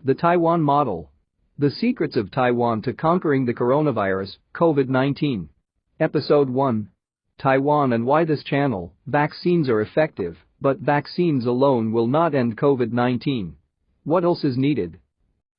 The Taiwan Model. The Secrets of Taiwan to Conquering the Coronavirus, COVID-19. Episode 1. Taiwan and Why This Channel. Vaccines are effective, but vaccines alone will not end COVID-19. What else is needed?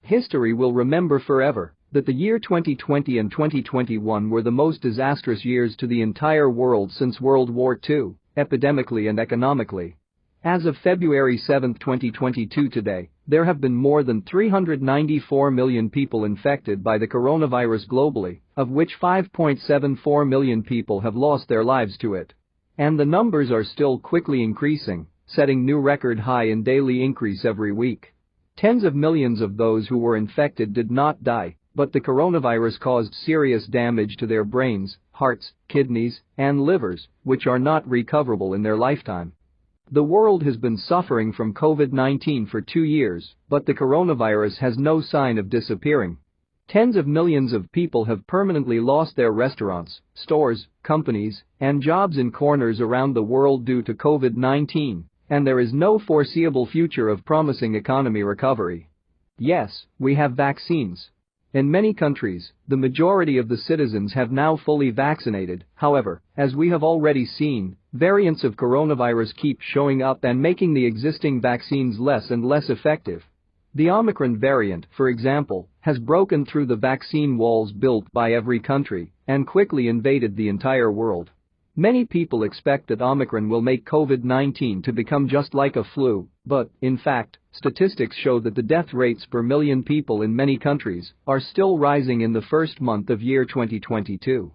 History will remember forever that the year 2020 and 2021 were the most disastrous years to the entire world since World War II, epidemically and economically. As of February 7, 2022 today, there have been more than 394 million people infected by the coronavirus globally, of which 5.74 million people have lost their lives to it. And the numbers are still quickly increasing, setting new record high in daily increase every week. Tens of millions of those who were infected did not die, but the coronavirus caused serious damage to their brains, hearts, kidneys, and livers, which are not recoverable in their lifetime. The world has been suffering from COVID-19 for 2 years, but the coronavirus has no sign of disappearing. Tens of millions of people have permanently lost their restaurants, stores, companies, and jobs in corners around the world due to COVID-19, and there is no foreseeable future of promising economy recovery. Yes, we have vaccines. In many countries, the majority of the citizens have now fully vaccinated. However, as we have already seen, variants of coronavirus keep showing up and making the existing vaccines less and less effective. The Omicron variant, for example, has broken through the vaccine walls built by every country and quickly invaded the entire world. Many people expect that Omicron will make COVID-19 to become just like a flu, but, in fact, statistics show that the death rates per million people in many countries are still rising in the first month of year 2022.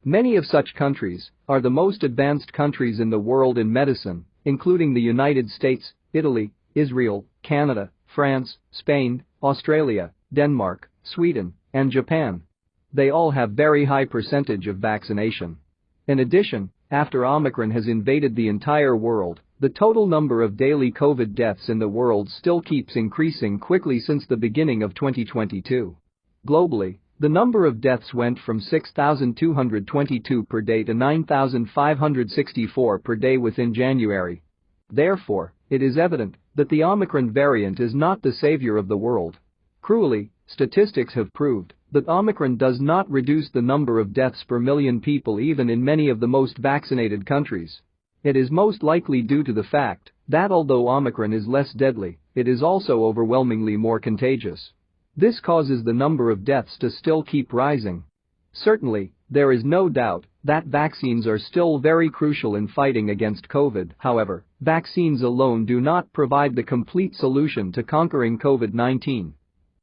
Many of such countries are the most advanced countries in the world in medicine, including the United States, Italy, Israel, Canada, France, Spain, Australia, Denmark, Sweden, and Japan. They all have very high percentage of vaccination. In addition, after Omicron has invaded the entire world, the total number of daily COVID deaths in the world still keeps increasing quickly since the beginning of 2022. Globally, the number of deaths went from 6,222 per day to 9,564 per day within January. Therefore, it is evident that the Omicron variant is not the savior of the world. Cruelly, statistics have proved that Omicron does not reduce the number of deaths per million people even in many of the most vaccinated countries. It is most likely due to the fact that although Omicron is less deadly, it is also overwhelmingly more contagious. This causes the number of deaths to still keep rising. Certainly, there is no doubt that vaccines are still very crucial in fighting against COVID. However, vaccines alone do not provide the complete solution to conquering COVID-19.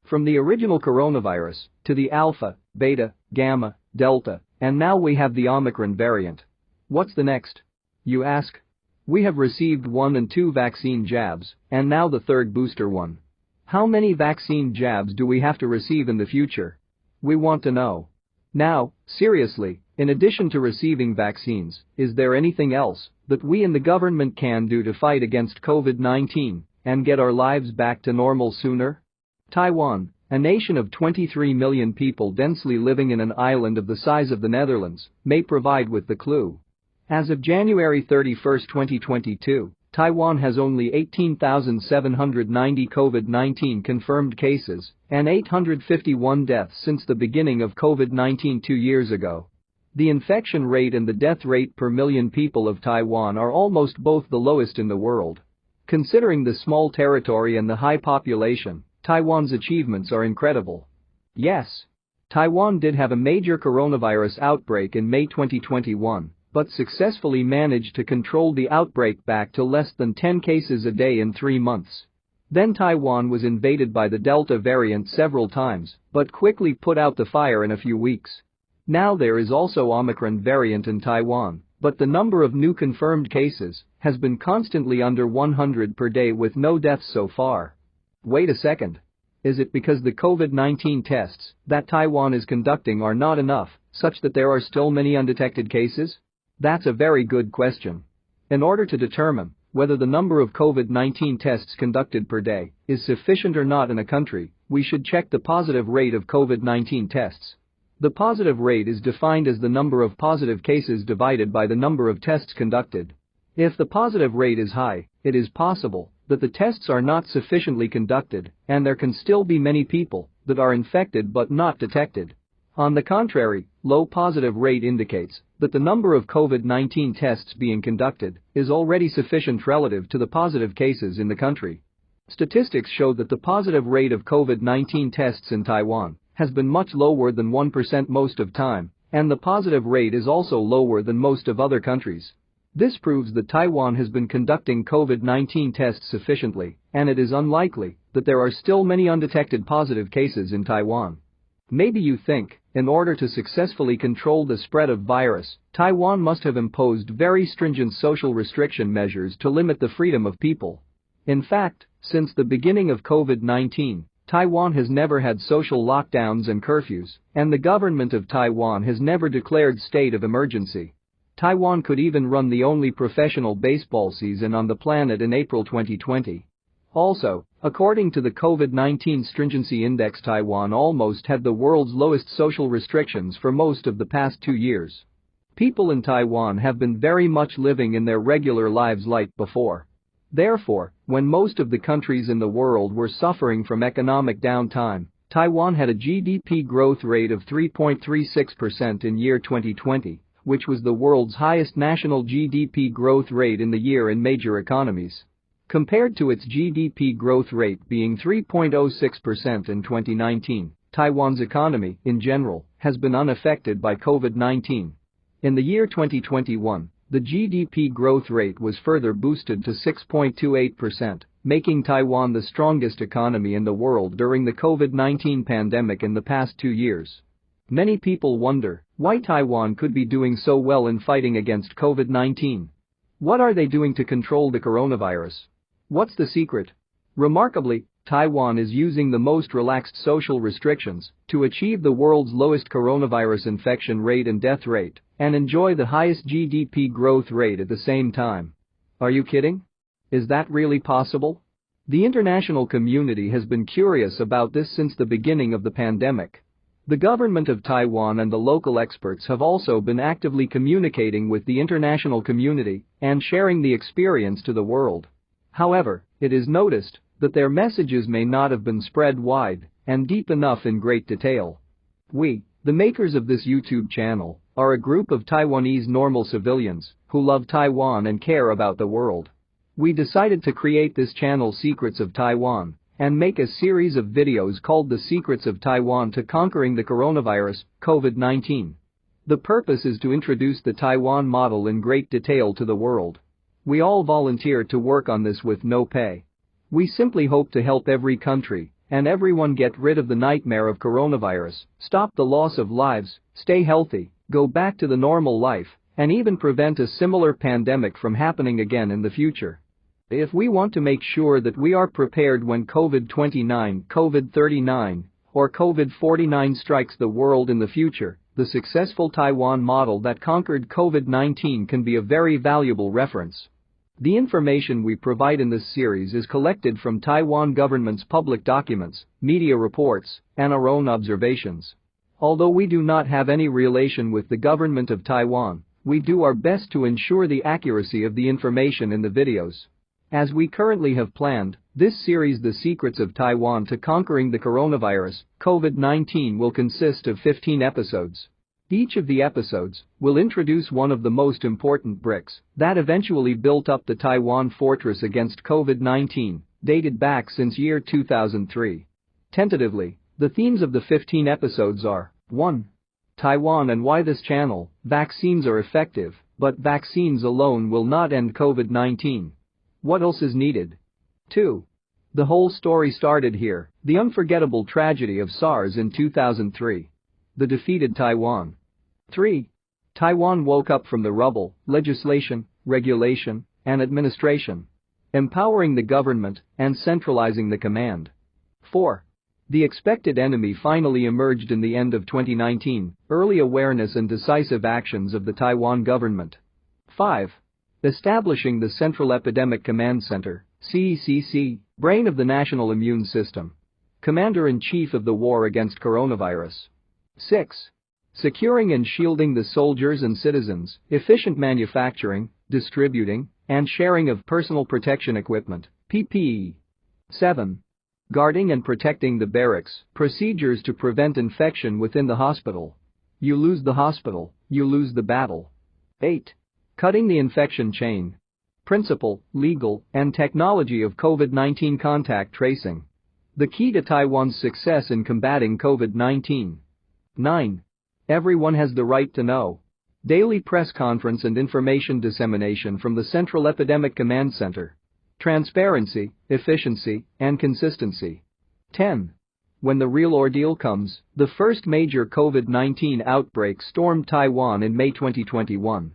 From the original coronavirus to the Alpha, Beta, Gamma, Delta, and now we have the Omicron variant. What's the next? You ask. We have received 1 and 2 vaccine jabs, and now the 3rd booster one. How many vaccine jabs do we have to receive in the future? We want to know. Now, seriously, in addition to receiving vaccines, is there anything else that we and the government can do to fight against COVID-19 and get our lives back to normal sooner? Taiwan, a nation of 23 million people densely living in an island of the size of the Netherlands, may provide with the clue. As of January 31, 2022, Taiwan has only 18,790 COVID-19 confirmed cases and 851 deaths since the beginning of COVID-19 2 years ago. The infection rate and the death rate per million people of Taiwan are almost both the lowest in the world. Considering the small territory and the high population, Taiwan's achievements are incredible. Yes, Taiwan did have a major coronavirus outbreak in May 2021, but successfully managed to control the outbreak back to less than 10 cases a day in 3 months. Then Taiwan was invaded by the Delta variant several times, but quickly put out the fire in a few weeks. Now there is also Omicron variant in Taiwan, but the number of new confirmed cases has been constantly under 100 per day with no deaths so far. Wait a second. Is it because the COVID-19 tests that Taiwan is conducting are not enough, such that there are still many undetected cases? That's a very good question. In order to determine whether the number of COVID-19 tests conducted per day is sufficient or not in a country, we should check the positive rate of COVID-19 tests. The positive rate is defined as the number of positive cases divided by the number of tests conducted. If the positive rate is high, it is possible that the tests are not sufficiently conducted and there can still be many people that are infected but not detected. On the contrary, low positive rate indicates that the number of COVID-19 tests being conducted is already sufficient relative to the positive cases in the country. Statistics show that the positive rate of COVID-19 tests in Taiwan has been much lower than 1% most of time, and the positive rate is also lower than most of other countries. This proves that Taiwan has been conducting COVID-19 tests sufficiently, and it is unlikely that there are still many undetected positive cases in Taiwan. Maybe you think, in order to successfully control the spread of virus, Taiwan must have imposed very stringent social restriction measures to limit the freedom of people. In fact, since the beginning of COVID-19, Taiwan has never had social lockdowns and curfews, and the government of Taiwan has never declared state of emergency. Taiwan could even run the only professional baseball season on the planet in April 2020. Also, according to the COVID-19 Stringency Index, Taiwan almost had the world's lowest social restrictions for most of the past 2 years. People in Taiwan have been very much living in their regular lives like before. Therefore, when most of the countries in the world were suffering from economic downtime, Taiwan had a GDP growth rate of 3.36% in year 2020, which was the world's highest national GDP growth rate in the year in major economies. Compared to its GDP growth rate being 3.06% in 2019, Taiwan's economy, in general, has been unaffected by COVID-19. In the year 2021, the GDP growth rate was further boosted to 6.28%, making Taiwan the strongest economy in the world during the COVID-19 pandemic in the past 2 years. Many people wonder why Taiwan could be doing so well in fighting against COVID-19. What are they doing to control the coronavirus? What's the secret? Remarkably, Taiwan is using the most relaxed social restrictions to achieve the world's lowest coronavirus infection rate and death rate and enjoy the highest GDP growth rate at the same time. Are you kidding? Is that really possible? The international community has been curious about this since the beginning of the pandemic. The government of Taiwan and the local experts have also been actively communicating with the international community and sharing the experience to the world. However, it is noticed that their messages may not have been spread wide and deep enough in great detail. We, the makers of this YouTube channel, are a group of Taiwanese normal civilians who love Taiwan and care about the world. We decided to create this channel Secrets of Taiwan and make a series of videos called The Secrets of Taiwan to Conquering the Coronavirus, COVID-19. The purpose is to introduce the Taiwan model in great detail to the world. We all volunteered to work on this with no pay. We simply hope to help every country and everyone get rid of the nightmare of coronavirus, stop the loss of lives, stay healthy, go back to the normal life, and even prevent a similar pandemic from happening again in the future. If we want to make sure that we are prepared when COVID-29, COVID-39, or COVID-49 strikes the world in the future, the successful Taiwan model that conquered COVID-19 can be a very valuable reference. The information we provide in this series is collected from Taiwan government's public documents, media reports, and our own observations. Although we do not have any relation with the government of Taiwan, we do our best to ensure the accuracy of the information in the videos. As we currently have planned, this series The Secrets of Taiwan to Conquering the Coronavirus, COVID-19 will consist of 15 episodes. Each of the episodes will introduce one of the most important bricks that eventually built up the Taiwan fortress against COVID-19, dated back since year 2003. Tentatively, the themes of the 15 episodes are 1. Taiwan and why this channel, vaccines are effective, but vaccines alone will not end COVID-19. What else is needed? 2. The whole story started here, the unforgettable tragedy of SARS in 2003. The defeated Taiwan. 3. Taiwan woke up from the rubble, legislation, regulation, and administration. Empowering the government and centralizing the command. 4. The expected enemy finally emerged in the end of 2019, early awareness and decisive actions of the Taiwan government. 5. Establishing the Central Epidemic Command Center, CECC, brain of the national immune system. Commander-in-chief of the war against coronavirus. 6. Securing and shielding the soldiers and citizens, efficient manufacturing, distributing, and sharing of personal protection equipment, PPE. 7. Guarding and protecting the barracks, procedures to prevent infection within the hospital. You lose the hospital, you lose the battle. 8. Cutting the infection chain. Principle, legal, and technology of COVID-19 contact tracing. The key to Taiwan's success in combating COVID-19. 9. Everyone has the right to know. Daily press conference and information dissemination from the Central Epidemic Command Center. Transparency, efficiency, and consistency. 10. When the real ordeal comes, the first major COVID-19 outbreak stormed Taiwan in May 2021.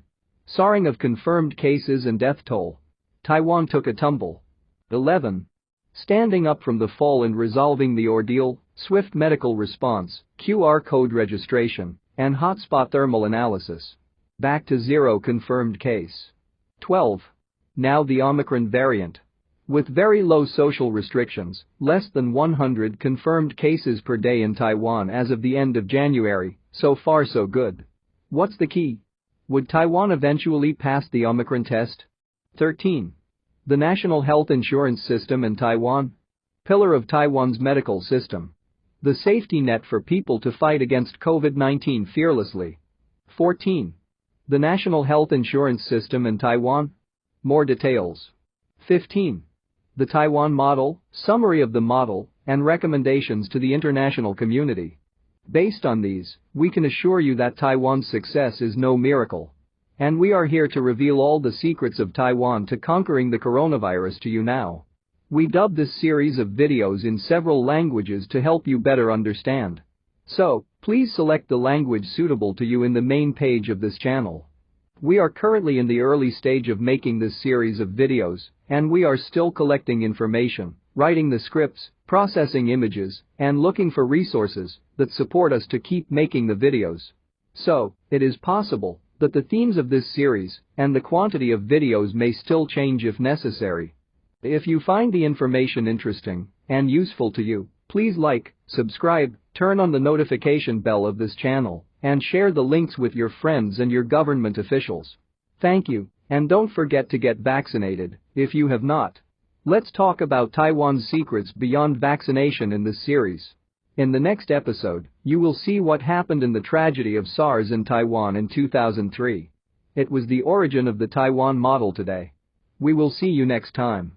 Soaring of confirmed cases and death toll. Taiwan took a tumble. 11. Standing up from the fall and resolving the ordeal, swift medical response, QR code registration, and hotspot thermal analysis. Back to zero confirmed case. 12. Now the Omicron variant. With very low social restrictions, less than 100 confirmed cases per day in Taiwan as of the end of January, so far so good. What's the key? Would Taiwan eventually pass the Omicron test? 13. The National Health Insurance System in Taiwan. Pillar of Taiwan's medical system. The safety net for people to fight against COVID-19 fearlessly. 14. The National Health Insurance System in Taiwan. More details. 15. The Taiwan Model, summary of the model, and recommendations to the international community. Based on these, we can assure you that Taiwan's success is no miracle. And we are here to reveal all the secrets of Taiwan to conquering the coronavirus to you now. We dubbed this series of videos in several languages to help you better understand. So, please select the language suitable to you in the main page of this channel. We are currently in the early stage of making this series of videos, and we are still collecting information, writing the scripts, processing images, and looking for resources that support us to keep making the videos. So, it is possible that the themes of this series and the quantity of videos may still change if necessary. If you find the information interesting and useful to you, please like, subscribe, turn on the notification bell of this channel, and share the links with your friends and your government officials. Thank you, and don't forget to get vaccinated if you have not. Let's talk about Taiwan's secrets beyond vaccination in this series. In the next episode, you will see what happened in the tragedy of SARS in Taiwan in 2003. It was the origin of the Taiwan model today. We will see you next time.